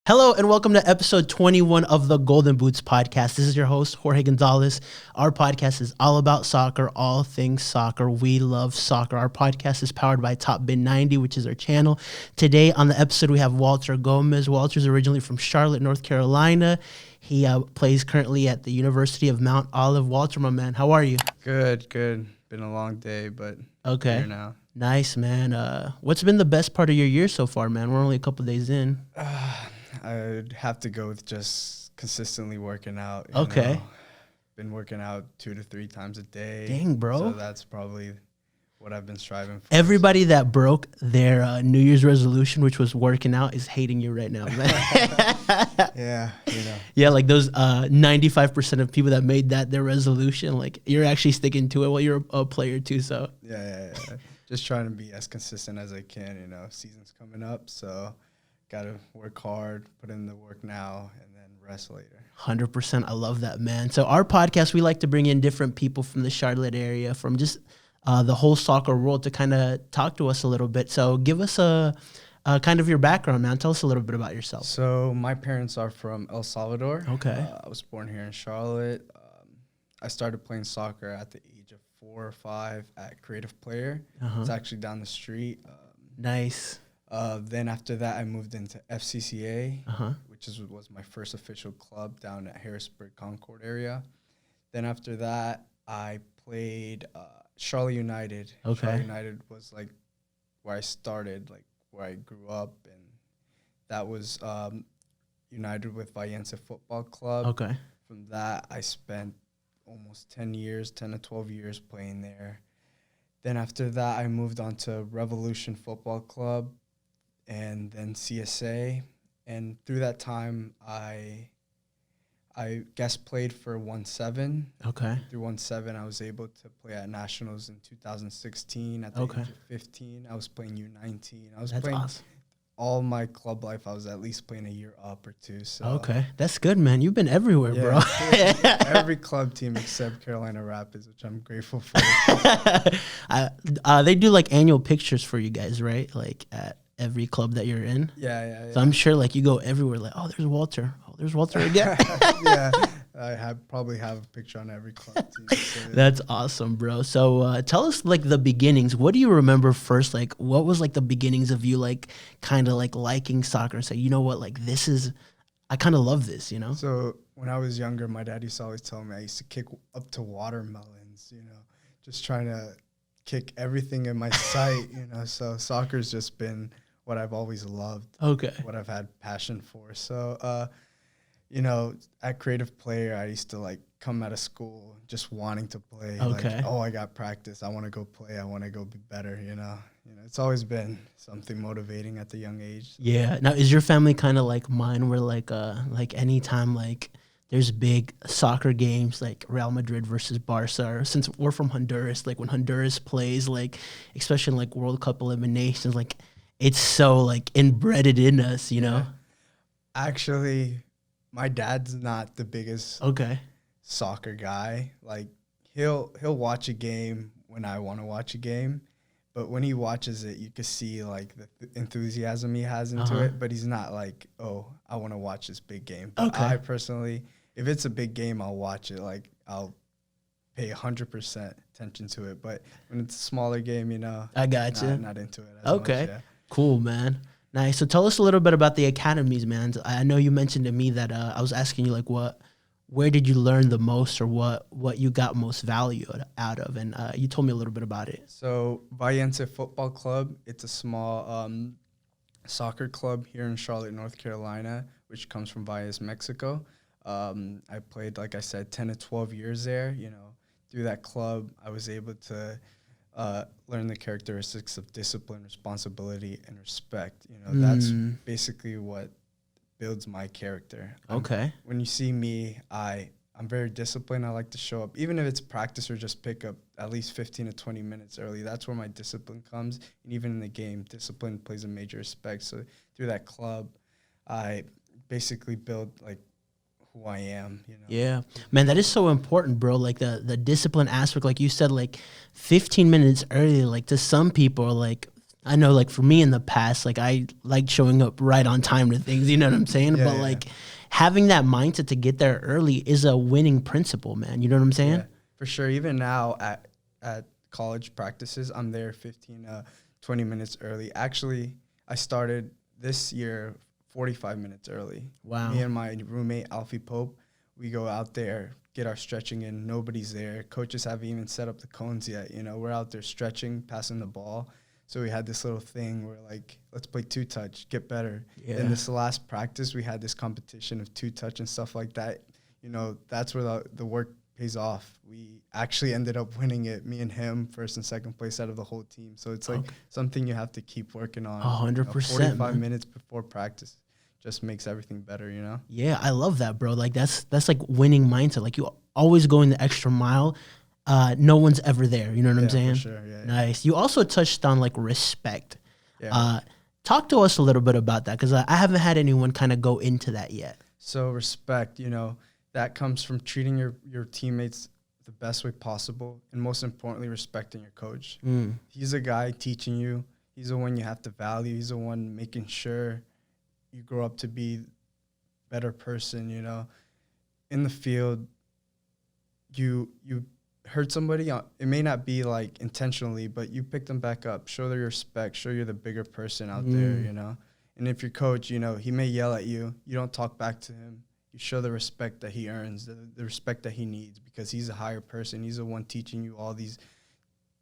Hello and welcome to episode 21 of the Golden Boots podcast. This is your host, Jorge Gonzalez. Our podcast is all about soccer, all things soccer. We love soccer. Our podcast is powered by Top Bin 90, which is our channel. Today on the episode, we have Walter Gomez. Walter's originally from Charlotte, North Carolina. He plays currently at the University of Mount Olive. Walter, my man, how are you? Good. Been a long day, but okay. Here now. Nice, man. What's been the best part of your year so far, man? We're only a couple days in. I'd have to go with just consistently working out. Okay. Been working out 2 to 3 times a day. Dang, bro. So that's probably what I've been striving for. Everybody that broke their New Year's resolution, which was working out, is hating you right now, man. Yeah, Yeah, like those 95% of people that made that their resolution, like you're actually sticking to it while you're a player too, so. Yeah. Just trying to be as consistent as I can, Season's coming up, so got to work hard, put in the work now, and then rest later. 100%. I love that, man. So our podcast, we like to bring in different people from the Charlotte area, from just the whole soccer world to kind of talk to us a little bit. So give us a kind of your background, man. Tell us a little bit about yourself. So my parents are from El Salvador. Okay. I was born here in Charlotte. I started playing soccer at the age of 4 or 5 at Creative Player. It's actually down the street. Nice. Then after that, I moved into FCCA, which was my first official club down at Harrisburg Concord area. Then after that, I played Charlotte United. Okay. Charlotte United was like where I started, like where I grew up, and that was United with Valencia Football Club. Okay. From that, I spent almost 10 to 12 years playing there. Then after that, I moved on to Revolution Football Club, and then CSA. And through that time, I guest played for 1-7. Okay. Through 1-7, I was able to play at Nationals in 2016. At the age of 15, I was playing U19. I was That's playing awesome. all my club life. I was at least playing a year up or two. So Okay. That's good, man. You've been everywhere, bro. Every club team except Carolina Rapids, which I'm grateful for. They do like annual pictures for you guys, right? Like at every club that you're in. Yeah. So I'm sure like you go everywhere like, oh, there's Walter. Oh, there's Walter again. Yeah. I probably have a picture on every club team. So yeah. That's awesome, bro. So tell us like the beginnings. What do you remember first? Like what was like the beginnings of you like kind of like liking soccer and say, you know what, like I kind of love this, So when I was younger, my dad used to always tell me I used to kick up to watermelons, just trying to kick everything in my sight, So soccer's just been what I've always loved. Okay. What I've had passion for. So, at Creative Player, I used to like come out of school just wanting to play. Okay. Like, I got practice. I want to go play. I want to go be better, It's always been something motivating at the young age. Yeah. Now, is your family kind of like mine where like anytime like there's big soccer games like Real Madrid versus Barca, or since we're from Honduras, like when Honduras plays, like especially in like World Cup eliminations, like it's so like inbred in us, Yeah. Actually, my dad's not the biggest soccer guy. Like he'll watch a game when I want to watch a game, but when he watches it, you can see like the enthusiasm he has into it. But he's not like, oh, I want to watch this big game. But I personally, if it's a big game, I'll watch it. Like I'll pay 100% attention to it. But when it's a smaller game, I got you. Not into it as much, yeah. Cool, man. Nice. So tell us a little bit about the academies, man. I know you mentioned to me that I was asking you like where did you learn the most, or what you got most value out of, and you told me a little bit about it. So Valencia Football Club, it's a small soccer club here in Charlotte, North Carolina, which comes from Valles, Mexico. I played, like I said, 10 to 12 years there. Through that club, I was able to learn the characteristics of discipline, responsibility, and respect. That's basically what builds my character. Okay. When you see me, I'm very disciplined. I like to show up, even if it's practice or just pick up at least 15 to 20 minutes early. That's where my discipline comes. And even in the game, discipline plays a major aspect. So through that club, I basically build like who I am, Yeah. Man, that is so important, bro. Like the discipline aspect, like you said, like 15 minutes early, like to some people, like I know, like, for me in the past, like, I like showing up right on time to things, you know what I'm saying? But, like, having that mindset to get there early is a winning principle, man. You know what I'm saying? Yeah, for sure. Even now at college practices, I'm there 20 minutes early. Actually, I started this year 45 minutes early. Wow. Me and my roommate, Alfie Pope, we go out there, get our stretching in. Nobody's there. Coaches haven't even set up the cones yet. You know, we're out there stretching, passing the ball. So we had this little thing where, like, let's play two-touch, get better. Yeah. In this last practice, we had this competition of two-touch and stuff like that. You know, that's where the work pays off. We actually ended up winning it, me and him, first and second place out of the whole team. So it's like something you have to keep working on. 100%. 45 minutes before practice just makes everything better, you know? Yeah, I love that, bro. Like, that's like winning mindset. Like, you always going the extra mile. No one's ever there. You know what I'm saying? For sure. Yeah, nice. You also touched on, like, respect. Yeah. Talk to us a little bit about that, because I haven't had anyone kind of go into that yet. So respect, you know, that comes from treating your teammates the best way possible, and most importantly, respecting your coach. He's a guy teaching you. He's the one you have to value. He's the one making sure you grow up to be a better person, you know. In the field, you hurt somebody, it may not be like intentionally, but you pick them back up, show their respect, show you're the bigger person out there, you know. And if your coach, you know, he may yell at you, you don't talk back to him. You show the respect that he earns, the respect that he needs, because he's a higher person. He's the one teaching you all these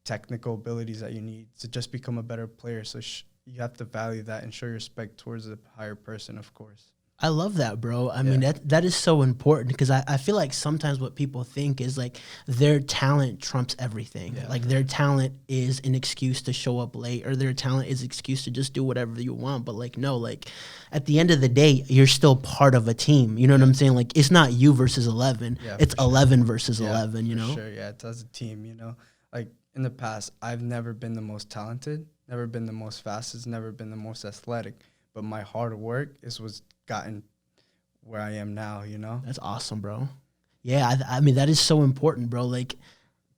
technical abilities that you need to just become a better player. So you have to value that and show your respect towards a higher person, of course. I love that, bro. I mean, that is so important, because I feel like sometimes what people think is, like, their talent trumps everything. Yeah. Like, their talent is an excuse to show up late, or their talent is an excuse to just do whatever you want. But, like, no, like, at the end of the day, you're still part of a team. You know what I'm saying? Like, it's not you versus 11. Yeah, it's 11 versus 11, you know? Sure, yeah. It's as a team, you know? Like, in the past, I've never been the most talented, never been the most fastest, never been the most athletic. But my hard work was gotten where I am now, you know? That's awesome, bro. Yeah, I mean, that is so important, bro. Like,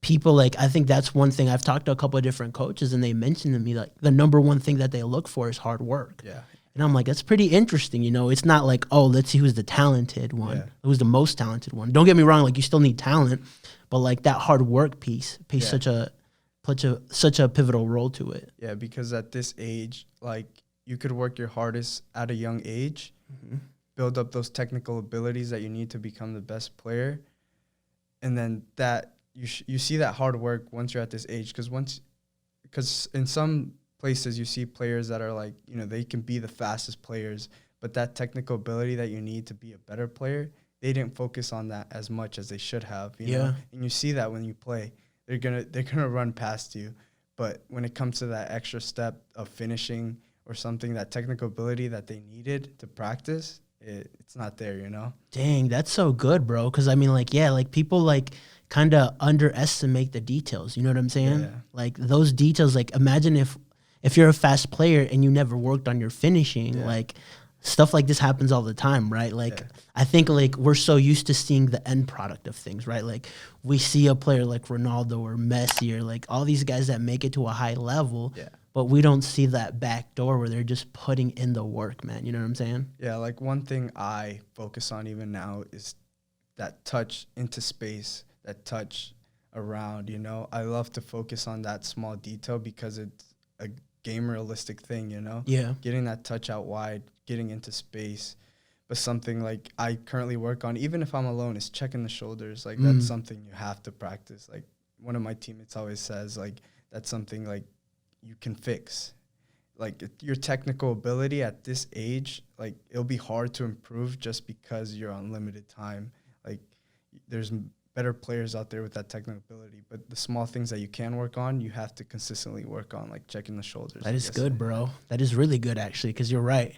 people, like, I think that's one thing. I've talked to a couple of different coaches, and they mentioned to me, like, the number one thing that they look for is hard work. Yeah. And I'm like, that's pretty interesting, you know? It's not like, oh, let's see who's the talented one, who's the most talented one. Don't get me wrong, like, you still need talent, but, like, that hard work piece plays such a pivotal role to it. Yeah, because at this age, like, you could work your hardest at a young age, build up those technical abilities that you need to become the best player, and then that you see that hard work once you're at this age, because in some places you see players that are like, you know, they can be the fastest players, but that technical ability that you need to be a better player, they didn't focus on that as much as they should have, you know? And you see that when you play, they're gonna run past you, but when it comes to that extra step of finishing or something, that technical ability that they needed to practice, it's not there, you know? Dang, that's so good, bro. Because, I mean, like, yeah, like, people, like, kind of underestimate the details. You know what I'm saying? Yeah. Like, those details, like, imagine if you're a fast player and you never worked on your finishing, like, stuff like this happens all the time, right? Like, I think, like, we're so used to seeing the end product of things, right? Like, we see a player like Ronaldo or Messi or, like, all these guys that make it to a high level, but we don't see that back door where they're just putting in the work, man. You know what I'm saying? Yeah, like, one thing I focus on even now is that touch into space, that touch around, you know? I love to focus on that small detail because it's a game realistic thing, you know? Yeah. Getting that touch out wide, getting into space. But something, like, I currently work on, even if I'm alone, is checking the shoulders. Like, that's something you have to practice. Like, one of my teammates always says, like, that's something, like, you can fix. Like, your technical ability at this age, like, it'll be hard to improve just because you're on limited time. Like, there's better players out there with that technical ability, but the small things that you can work on, you have to consistently work on, like checking the shoulders. That is good, bro. That is really good, actually, because you're right.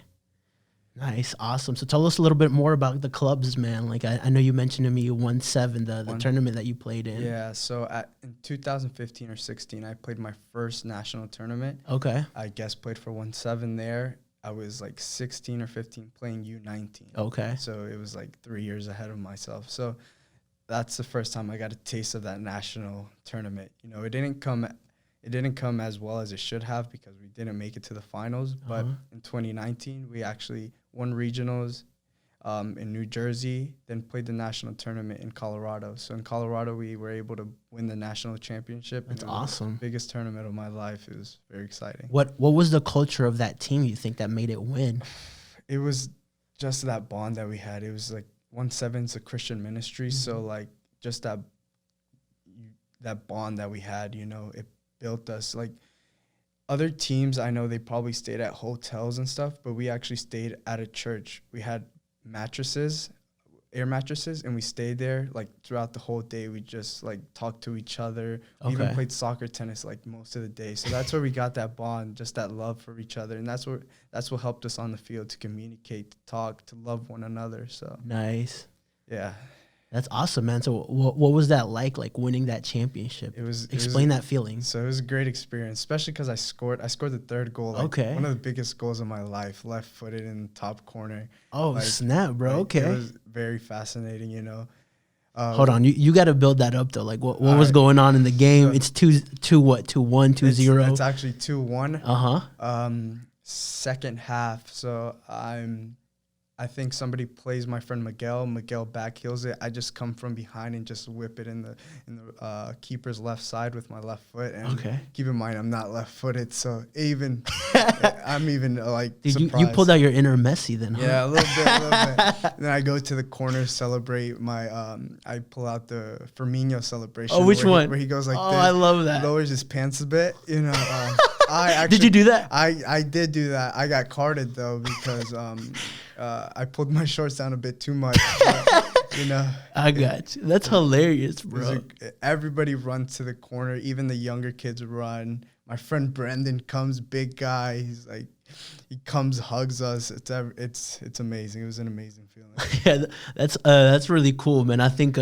Nice. Awesome. So tell us a little bit more about the clubs, man. Like, I know you mentioned to me you won 7, the tournament that you played in. Yeah. So in 2015 or 16, I played my first national tournament. Okay. I played for 1-7 there. I was like 16 or 15 playing U19. Okay. So it was like 3 years ahead of myself. So that's the first time I got a taste of that national tournament. You know, it didn't come it didn't come as well as it should have because we didn't make it to the finals. But in 2019, we actually won regionals in New Jersey, then played the national tournament in Colorado. So in Colorado, we were able to win the national championship. That's awesome. The biggest tournament of my life. It was very exciting. What was the culture of that team you think that made it win? It was just that bond that we had. It was like 1-7's a Christian ministry. So like just that bond that we had, you know, it built us. Like other teams, I know they probably stayed at hotels and stuff, but we actually stayed at a church. We had mattresses, air mattresses, and we stayed there like throughout the whole day. We just like talked to each other. We even played soccer, tennis like most of the day. So that's where we got that bond, just that love for each other, and that's what helped us on the field to communicate, to talk, to love one another. So nice. Yeah. That's awesome, man. So what was that like winning that championship? Explain that feeling. So it was a great experience, especially because I scored the third goal. Like one of the biggest goals of my life, left-footed in the top corner. Oh, like, snap, bro. Like, it was very fascinating, you know. Hold on. You got to build that up, though. Like, what was going on in the game? So it's 2-1, 2-0? It's actually 2-1. Uh-huh. Second half. So I think somebody plays my friend Miguel. Miguel backheels it. I just come from behind and just whip it in the keeper's left side with my left foot. And keep in mind, I'm not left-footed, so I'm even like Dude, surprised. You pulled out your inner Messi then, huh? Yeah, a little bit. Then I go to the corner, celebrate my. I pull out the Firmino celebration. Oh, which one? Where he goes like this. Oh, I love that. Lowers his pants a bit, you know. Did you do that? I did do that. I got carded though because I pulled my shorts down a bit too much. But, you know, I got you. That's hilarious, bro. Everybody runs to the corner. Even the younger kids run. My friend Brendan comes, big guy. He's like, he comes, hugs us. It's amazing. It was an amazing feeling. Yeah, that's really cool, man. I think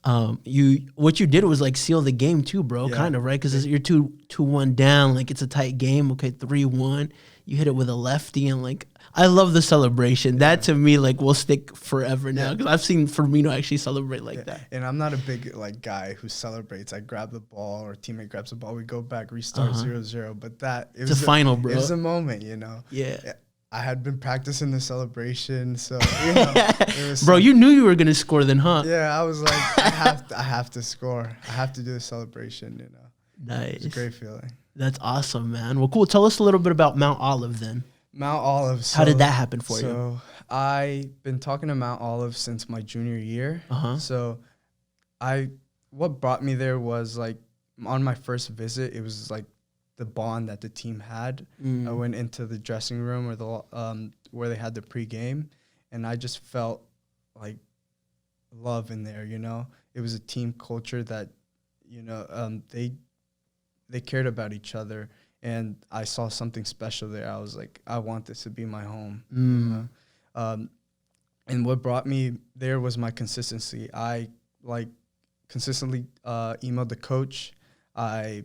what you did was like seal the game too, bro. Yeah. Kind of, right? Because you're 2-1 down. Like it's a tight game. Okay, 3-1. You hit it with a lefty, and like I love the celebration. Yeah. That to me like will stick forever now because I've seen Firmino actually celebrate like that. And I'm not a big like guy who celebrates. I grab the ball or teammate grabs the ball, we go back, restart 0-0. But it's a final, bro. It was a moment, you know. Yeah. I had been practicing the celebration, so you know, it was bro. You knew you were gonna score, then, huh? Yeah, I was like, I have to score. I have to do the celebration. You know, nice. It's a great feeling. That's awesome, man. Well, cool. Tell us a little bit about Mount Olive, then. Mount Olive. How did that happen for you? So I've been talking to Mount Olive since my junior year. So what brought me there was like on my first visit, it was like the bond that the team had. I went into the dressing room or where they had the pregame, and I just felt like love in there. You know, it was a team culture that, you know, they cared about each other, and I saw something special there. I was like, I want this to be my home. You know? And what brought me there was my consistency. I consistently emailed the coach. I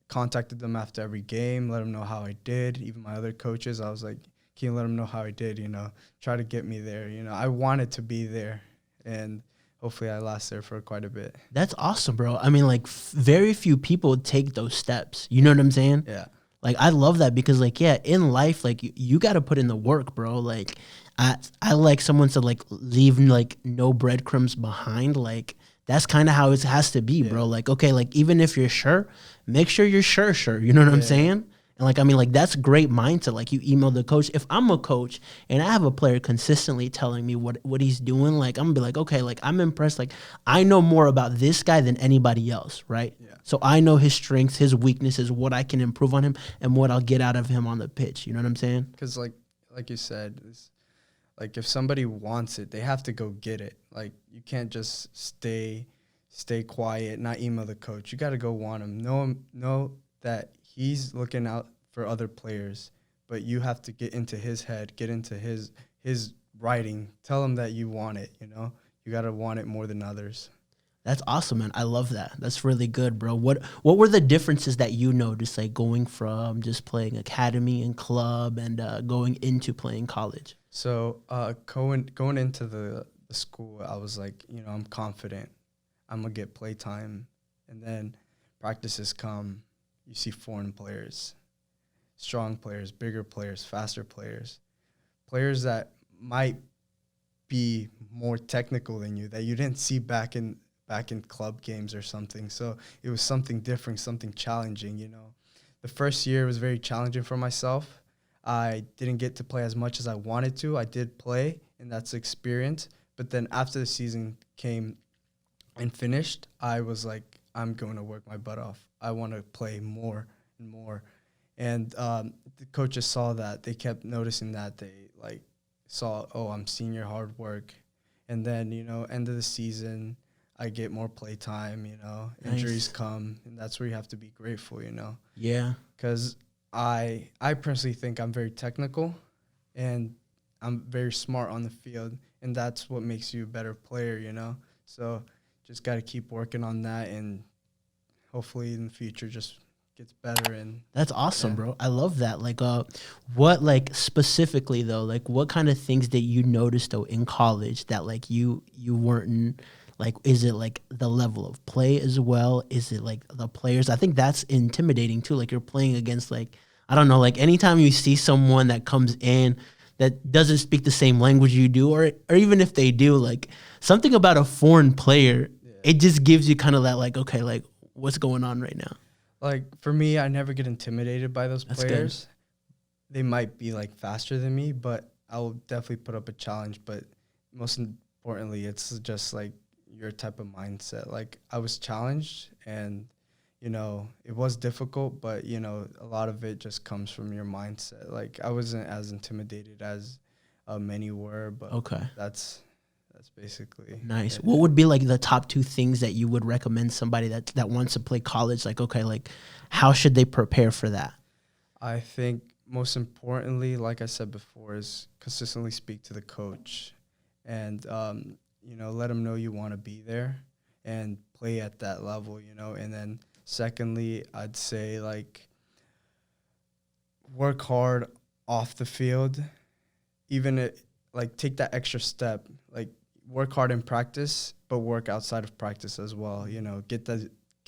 contacted them after every game, let them know how I did. Even my other coaches, I was like, can you let them know how I did, you know, try to get me there. You know, I wanted to be there, and hopefully I last there for quite a bit. That's awesome, bro. I mean, like, very few people take those steps. You know what I'm saying? Yeah. Like, I love that because, like, yeah, in life, like, you got to put in the work, bro. Like, I like someone said, like, leave, like, no breadcrumbs behind. Like, that's kind of how it has to be, bro. Like, okay, like, even if you're sure, make sure you're sure. You know what I'm saying? And, like, I mean, like, that's great mindset. Like, you email the coach. If I'm a coach and I have a player consistently telling me what he's doing, like, I'm going to be like, okay, like, I'm impressed. Like, I know more about this guy than anybody else, right? Yeah. So I know his strengths, his weaknesses, what I can improve on him, and what I'll get out of him on the pitch. You know what I'm saying? Because, like you said, like, if somebody wants it, they have to go get it. Like, you can't just stay quiet, not email the coach. You got to go want him. Know that he's looking out for other players, but you have to get into his head, get into his writing. Tell him that you want it, you know? You got to want it more than others. That's awesome, man. I love that. That's really good, bro. What were the differences that you noticed, like, going from just playing academy and club and going into playing college? So going into the school, I was like, you know, I'm confident. I'm going to get play time. And then practices come, you see foreign players, strong players, bigger players, faster players, players that might be more technical than you that you didn't see back in club games or something. So it was something different, something challenging, you know. The first year was very challenging for myself. I didn't get to play as much as I wanted to. I did play, and that's experience. But then after the season came and finished, I was like, I'm going to work my butt off. I want to play more and more. And the coaches saw that. They kept noticing that. They, like, saw, oh, I'm seeing your hard work. And then, you know, end of the season, I get more play time, you know. Nice. Injuries come, and that's where you have to be grateful, you know. Yeah. Because I personally think I'm very technical, and I'm very smart on the field, and that's what makes you a better player, you know. So just got to keep working on that, and hopefully in the future just gets better. And that's awesome, bro. I love that. Like, what, like, specifically though, like, what kind of things that you noticed though in college that like you weren't in, like, is it like the level of play as well? Is it like the players? I think that's intimidating too. Like, you're playing against, like, I don't know, like, anytime you see someone that comes in that doesn't speak the same language you do, or even if they do, like, something about a foreign player, it just gives you kind of that, like, okay, like, what's going on right now? Like, for me, I never get intimidated by those players. They might be, like, faster than me, but I'll definitely put up a challenge. But most importantly, it's just, like, your type of mindset. Like, I was challenged, and, you know, it was difficult, but, you know, a lot of it just comes from your mindset. Like, I wasn't as intimidated as many were, but that's basically nice. What would be like the top 2 things that you would recommend somebody that wants to play college? Like, okay, like, how should they prepare for that? I think most importantly, like I said before, is consistently speak to the coach, and you know, let them know you want to be there and play at that level, you know. And then secondly, I'd say, like, work hard off the field, like, take that extra step, like, work hard in practice, but work outside of practice as well. You know, get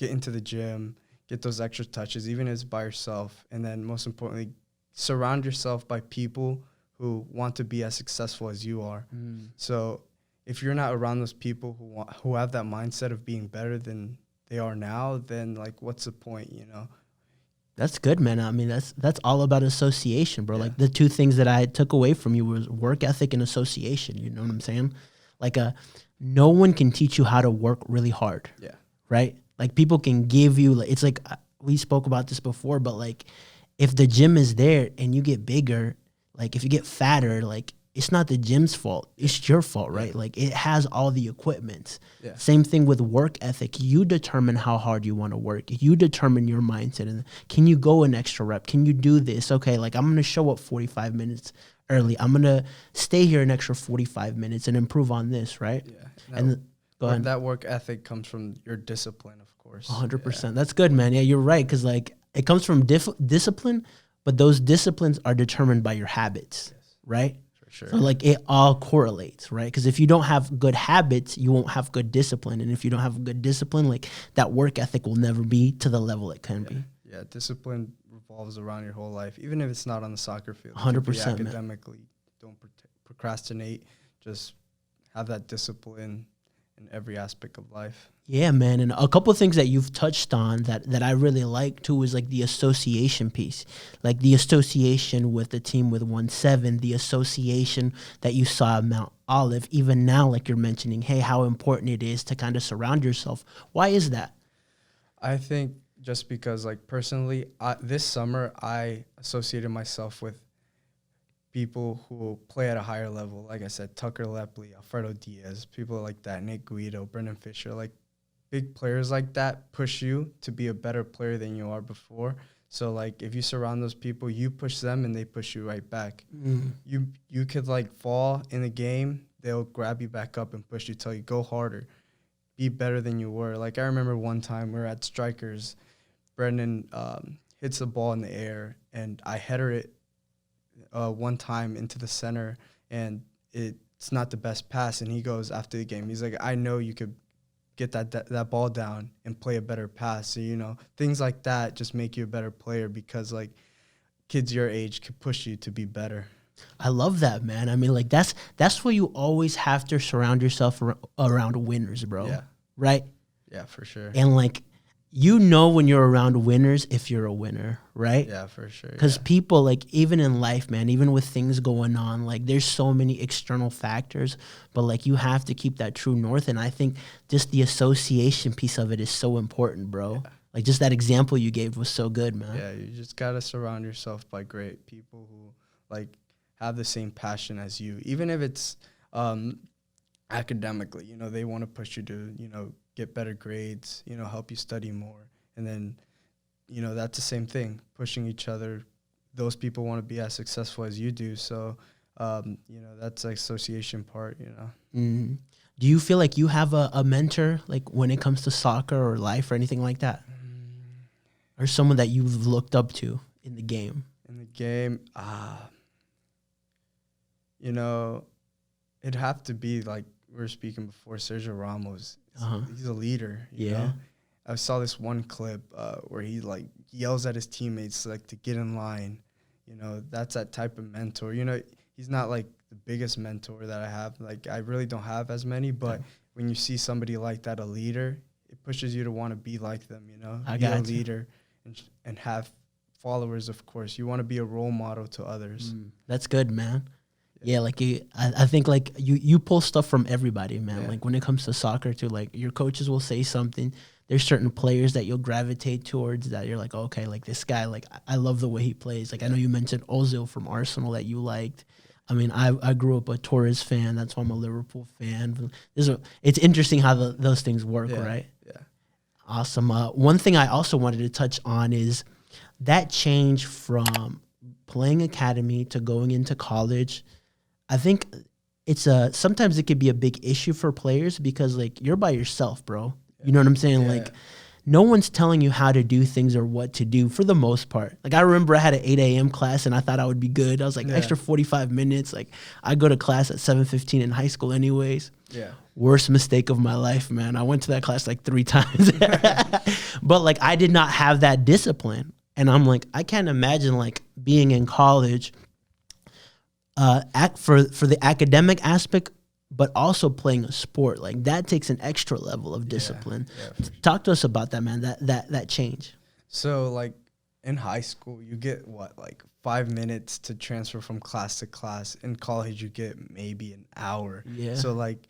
into the gym, get those extra touches, even if it's by yourself. And then most importantly, surround yourself by people who want to be as successful as you are. So if you're not around those people who have that mindset of being better than they are now, then, like, what's the point, you know? That's good, man. I mean, that's all about association, bro. Yeah. Like, the 2 things that I took away from you was work ethic and association. You know what I'm saying? Like, no one can teach you how to work really hard. Yeah. Right? Like, people can give you, like, it's like, we spoke about this before, but, like, if the gym is there and you get bigger, like, if you get fatter, like, it's not the gym's fault. It's your fault, right? Like, it has all the equipment. Yeah. Same thing with work ethic. You determine how hard you want to work. You determine your mindset. And can you go an extra rep? Can you do this? Okay, like, I'm going to show up 45 minutes early. I'm going to stay here an extra 45 minutes and improve on this, right? Yeah. And go ahead. That work ethic comes from your discipline, of course. 100%. Yeah. That's good, man. Yeah, you're right. Because, like, it comes from discipline, but those disciplines are determined by your habits, right? Sure. So, like, it all correlates, right? Because if you don't have good habits, you won't have good discipline. And if you don't have good discipline, like, that work ethic will never be to the level it can be. Yeah, discipline revolves around your whole life, even if it's not on the soccer field. 100%. Academically, don't procrastinate. Just have that discipline in every aspect of life. Yeah, man. And a couple of things that you've touched on that I really like too is, like, the association piece, like the association with the team with 1-7, the association that you saw at Mount Olive, even now, like you're mentioning, hey, how important it is to kind of surround yourself. Why is that? I think just because, like, personally, this summer I associated myself with people who play at a higher level. Like I said, Tucker Lepley, Alfredo Diaz, people like that, Nate Guido, Brendan Fisher, like, big players like that push you to be a better player than you are before. So, like, if you surround those people, you push them and they push you right back. You could, like, fall in the game, they'll grab you back up and push you, tell you, go harder, be better than you were. Like, I remember one time we were at Strikers, Brendan hits the ball in the air, and I header it one time into the center, and it's not the best pass. And he goes after the game, he's like, I know you could get that ball down and play a better pass. So, you know, things like that just make you a better player because, like, kids your age can push you to be better. I love that, man. I mean, like, that's what you always have to surround yourself around winners, bro. Yeah. Right? Yeah, for sure. And, like, you know when you're around winners if you're a winner, right? Yeah, for sure. Because people, like, even in life, man, even with things going on, like, there's so many external factors, but, like, you have to keep that true north. And I think just the association piece of it is so important, bro. Yeah. Like, just that example you gave was so good, man. Yeah, you just got to surround yourself by great people who, like, have the same passion as you. Even if it's academically, you know, they want to push you to, you know, get better grades, you know, help you study more. And then, you know, that's the same thing, pushing each other. Those people want to be as successful as you do. So, you know, that's the association part, you know. Mm-hmm. Do you feel like you have a mentor, like, when it comes to soccer or life or anything like that? Or someone that you've looked up to in the game? In the game, you know, it'd have to be, like we were speaking before, Sergio Ramos. He's a leader, you know? I saw this one clip where he, like, yells at his teammates, like, to get in line. You know, that's that type of mentor. You know, he's not, like, the biggest mentor that I have. Like, I really don't have as many, but when you see somebody like that, a leader, it pushes you to want to be like them, you know? Be a leader and have followers, of course. You want to be a role model to others. That's good, man. Yeah, like, I think, like, you pull stuff from everybody, man. Like, when it comes to soccer, too, like, your coaches will say something. There's certain players that you'll gravitate towards that you're like, okay, like, this guy, like, I love the way he plays. Like, I know you mentioned Ozil from Arsenal that you liked. I mean, I grew up a Torres fan. That's why I'm a Liverpool fan. It's interesting how those things work, right? Yeah. Awesome. One thing I also wanted to touch on is that change from playing academy to going into college. I think it's sometimes it could be a big issue for players because, like, you're by yourself, bro. You know what I'm saying? Like, no one's telling you how to do things or what to do for the most part. Like, I remember I had an 8 a.m. class and I thought I would be good. I was like, extra 45 minutes. Like, I go to class at 7:15 in high school anyways. Yeah. Worst mistake of my life, man. I went to that class like 3 times. But, like, I did not have that discipline. And I'm like, I can't imagine, like, being in college for the academic aspect, but also playing a sport. Like, that takes an extra level of discipline. Yeah, sure. Talk to us about that, man, that change. So, like, in high school, you get, like 5 minutes to transfer from class to class. In college, you get maybe an hour. Yeah. So, like,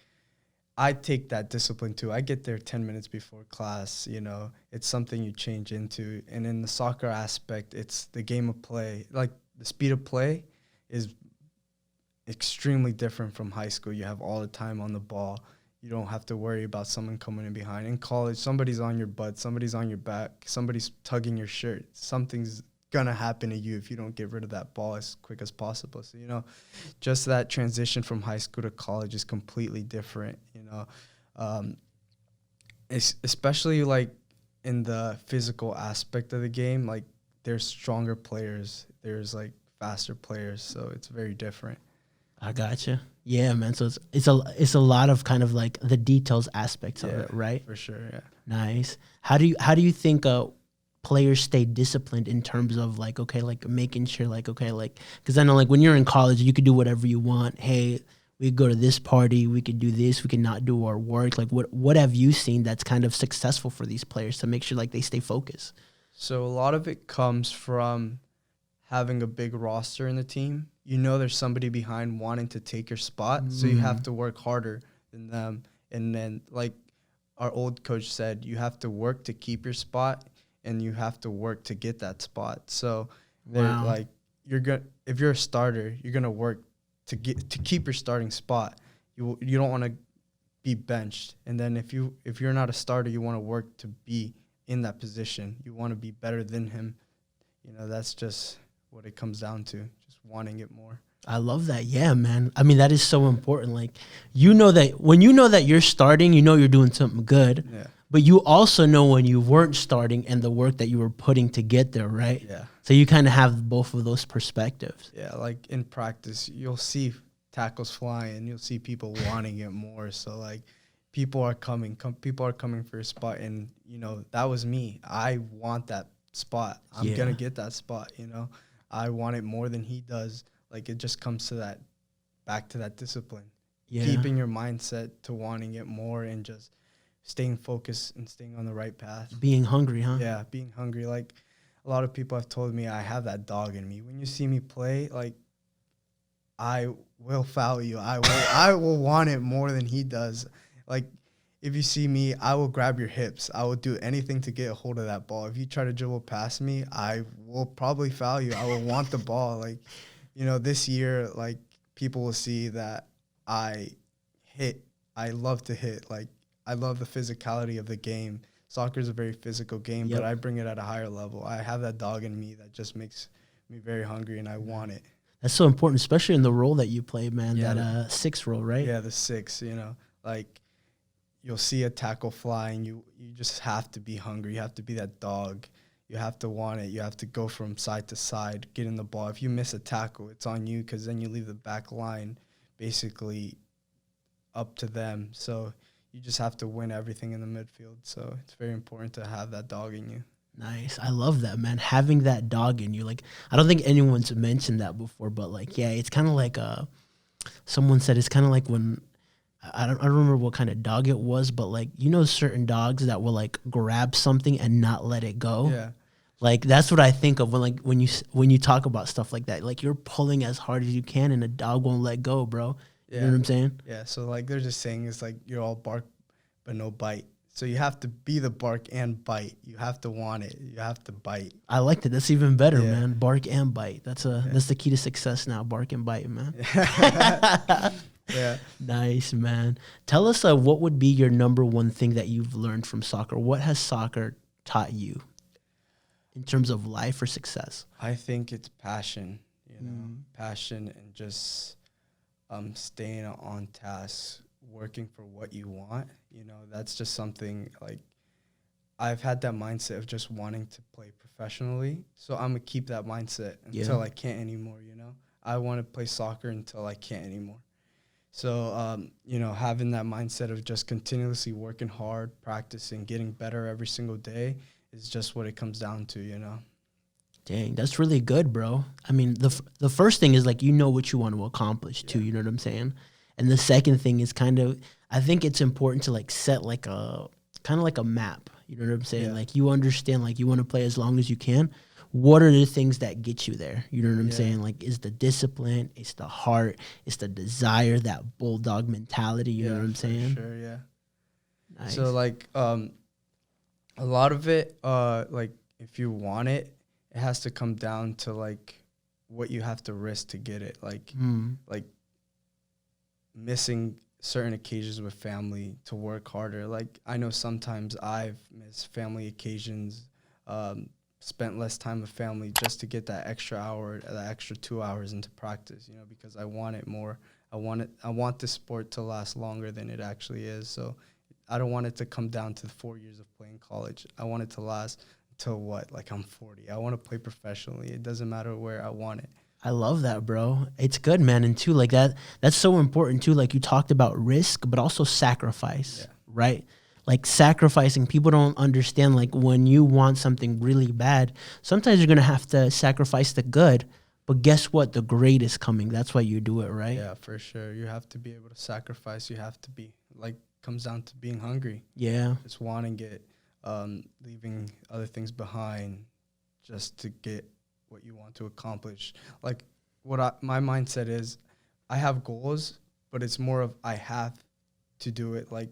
I take that discipline, too. I get there 10 minutes before class, you know. It's something you change into. And in the soccer aspect, it's the game of play. Like, the speed of play is extremely different from high school. You have all the time on the ball. You don't have to worry about someone coming in behind. In college, somebody's on your butt, somebody's on your back, somebody's tugging your shirt. Something's gonna happen to you if you don't get rid of that ball as quick as possible. So, you know, just that transition from high school to college is completely different, you know. Especially, like, in the physical aspect of the game, like, there's stronger players, there's, like, faster players, so it's very different. I gotcha. Yeah, man. So it's a lot of kind of, like, the details aspects of it, right? For sure. Yeah. Nice. How do you think players stay disciplined in terms of, like, okay, like, making sure, like, okay, like, because I know, like, when you're in college, you could do whatever you want. Hey, we could go to this party, we could do this, we could not do our work. Like, what have you seen that's kind of successful for these players to make sure, like, they stay focused? So a lot of it comes from having a big roster in the team. You know there's somebody behind wanting to take your spot, so you have to work harder than them. And then, like our old coach said, you have to work to keep your spot, and you have to work to get that spot. So like, if you're a starter, you're gonna work to keep your starting spot. You don't want to be benched. And then if you're not a starter, you want to work to be in that position. You want to be better than him. You know, that's just what it comes down to, just wanting it more. I love that. Yeah, man. I mean, that is so important. Like, you know that when you know that you're starting, you know you're doing something good. Yeah. But you also know when you weren't starting and the work that you were putting to get there, right? Yeah. So you kind of have both of those perspectives. Yeah, like in practice, you'll see tackles flying, you'll see people wanting it more. So, like, people are coming. People are coming for a spot, and that was me. I want that spot. I'm gonna get that spot. I want it more than he does. Like, it just comes to back to that discipline. Yeah. Keeping your mindset to wanting it more and just staying focused and staying on the right path. Being hungry, huh? Yeah, being hungry. Like, a lot of people have told me I have that dog in me. When you see me play, like, I will foul you. I will want it more than he does. Like, if you see me, I will grab your hips. I will do anything to get a hold of that ball. If you try to dribble past me, I will probably foul you. I will want the ball. Like, this year, like, people will see that I love to hit. Like, I love the physicality of the game. Soccer is a very physical game, but I bring it at a higher level. I have that dog in me that just makes me very hungry, and I want it. That's so important, especially in the role that you play, man, that 6 role, right? Yeah, the 6, like, you'll see a tackle fly, and you just have to be hungry. You have to be that dog. You have to want it. You have to go from side to side, get in the ball. If you miss a tackle, it's on you, because then you leave the back line basically up to them. So you just have to win everything in the midfield. So it's very important to have that dog in you. Nice. I love that, man. Having that dog in you. Like, I don't think anyone's mentioned that before, but like, yeah, it's kind of like someone said it's kind of like when I don't remember what kind of dog it was, but like, certain dogs that will like grab something and not let it go. Yeah. Like, that's what I think of when you talk about stuff like that. Like, you're pulling as hard as you can and a dog won't let go, bro. You know what I'm saying? Yeah. So like, they're just saying it's like you're all bark but no bite. So you have to be the bark and bite. You have to want it. You have to bite. I like that. That's even better, man. Bark and bite. That's the key to success now. Bark and bite, man. Yeah. Nice, man. Tell us what would be your number one thing that you've learned from soccer? What has soccer taught you in terms of life or success? I think it's passion, passion and just staying on task, working for what you want. That's just something, like, I've had that mindset of just wanting to play professionally. So I'm going to keep that mindset until I can't anymore, I want to play soccer until I can't anymore. So, having that mindset of just continuously working hard, practicing, getting better every single day is just what it comes down to, Dang, that's really good, bro. I mean, the first thing is, like, what you want to accomplish, too, you know what I'm saying? And the second thing is I think it's important to, like, set, like, kind of like a map, you know what I'm saying? Yeah. Like, you understand, like, you want to play as long as you can. What are the things that get you there? You know what I'm saying? Like, is the discipline, it's the heart, it's the desire, that bulldog mentality, you know what I'm saying? Sure, yeah. Nice. So, like, a lot of it, like, if you want it, it has to come down to, like, what you have to risk to get it. Like, like missing certain occasions with family to work harder. Like, I know sometimes I've missed family occasions, spent less time with family just to get that extra hour, that extra 2 hours into practice, because I want it more. I want this sport to last longer than it actually is. So I don't want it to come down to the 4 years of playing college. I want it to last until like I'm 40. I want to play professionally. It doesn't matter where, I want it. I love that, bro. It's good, man. And too, like, that's so important too. Like, you talked about risk, but also sacrifice, right? Like, sacrificing, people don't understand, like, when you want something really bad, sometimes you're going to have to sacrifice the good, but guess what? The great is coming. That's why you do it, right? Yeah, for sure. You have to be able to sacrifice. You have to be, like, comes down to being hungry. Yeah. Just wanting it, leaving other things behind just to get what you want to accomplish. Like, my mindset is, I have goals, but it's more of I have to do it. Like,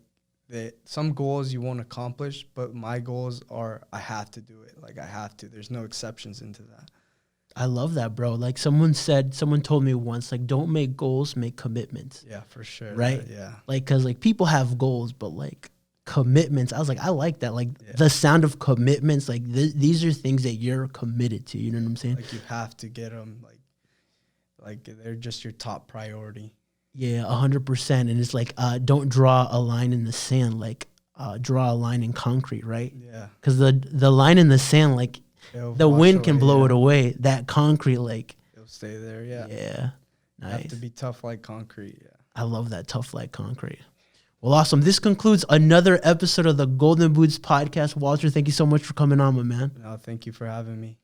some goals you won't accomplish, but my goals are I have to do it. Like, I have to. There's no exceptions into that. I love that, bro. Like, someone told me once, like, don't make goals, make commitments. Yeah, for sure. Right? Yeah. Like, because, like, people have goals, but, like, commitments, I was like, I like that. Like, the sound of commitments, like, these are things that you're committed to. You know what I'm saying? Like, you have to get them. Like they're just your top priority. Yeah, 100%. And it's like, don't draw a line in the sand. Like, draw a line in concrete, right? Yeah. Because the line in the sand, like, the wind can blow it away. That concrete, like, it'll stay there. Yeah. Yeah. Nice. You have to be tough like concrete. Yeah. I love that, tough like concrete. Well, awesome. This concludes another episode of the Golden Boots podcast. Walter, thank you so much for coming on, my man. No, thank you for having me.